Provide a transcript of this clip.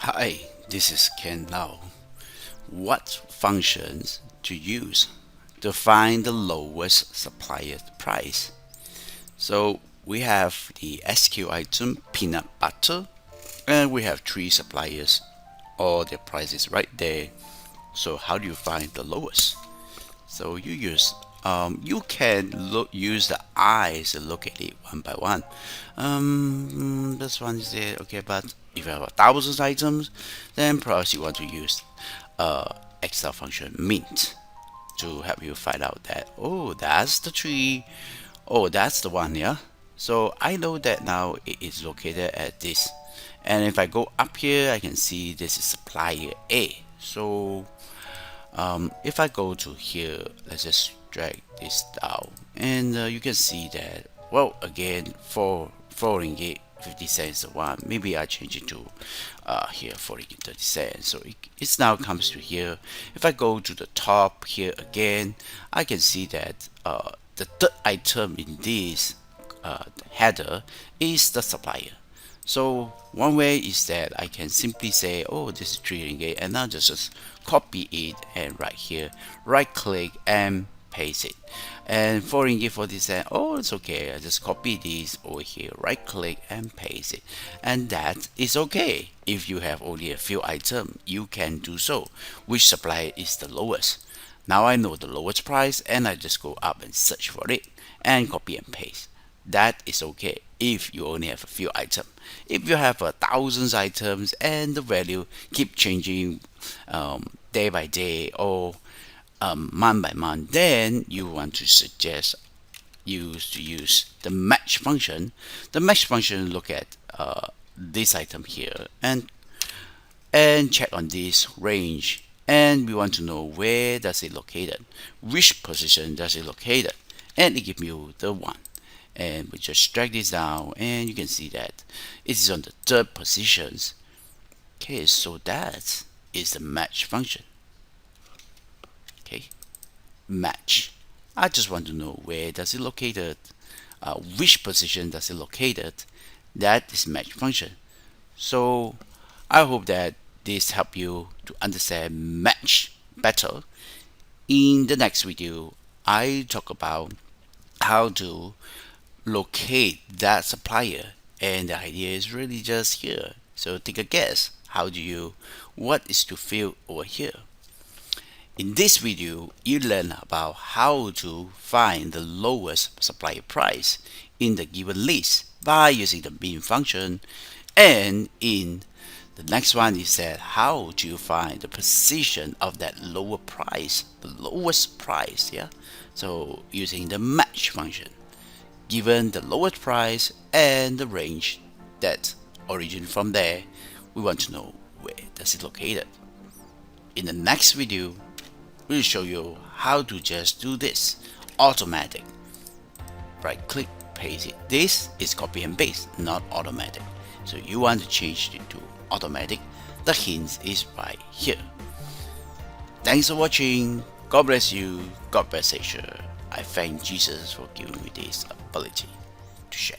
Hi, this is Ken now. What functions to use to find the lowest supplier price? So we have the SQ item peanut butter, and we have three suppliers. All their prices right there. So how do you find the lowest? So you can use the eyes to look at it one by one. This one is there, okay, but if you have 1,000 items, then perhaps you want to use Excel function mint to help you find out that, oh, that's the tree, oh, that's the one, yeah. So I know that now it is located at this, and if I go up here, I can see this is supplier A. So if I go to here, let's just drag this down, and you can see that, well, again, for 4 ringgit 50 cents a one, maybe I change it to here 4 ringgit 30 cents. So it's now comes to here. If I go to the top here again, I can see that the third item in this header is the supplier. So one way is that I can simply say, oh, this is 3 ringgit, and now just copy it and right here, right click and paste it. And 4 ringgit 40 cents, oh, it's okay. I just copy this over here, right click and paste it. And that is okay. If you have only a few items, you can do so. Which supplier is the lowest? Now I know the lowest price, and I just go up and search for it and copy and paste. That is okay if you only have a few items. If you have 1,000 items and the value keep changing day by day or month by month, then you want to suggest use the match function. The match function look at this item here and check on this range, and we want to know where does it located, which position does it located, and it give you the one. And we just drag this down, and you can see that it is on the third positions. Okay, so that is the match function. Okay, match. I just want to know where does it located, which position does it located. That is match function. So I hope that this help you to understand match better. In the next video, I talk about how to locate that supplier, and the idea is really just here. So take a guess. What is to fill over here? In this video, you learn about how to find the lowest supplier price in the given list by using the bin function, and in the next one is that how do you find the position of that lower price, the lowest price, yeah? So using the match function, given the lowest price and the range that origin from there, we want to know where does it located. In the next video, we'll show you how to just do this automatic. Right click, paste it. This is copy and paste, not automatic. So you want to change it to automatic. The hint is right here. Thanks for watching. God bless you. God bless Asia. I thank Jesus for giving me this ability to share.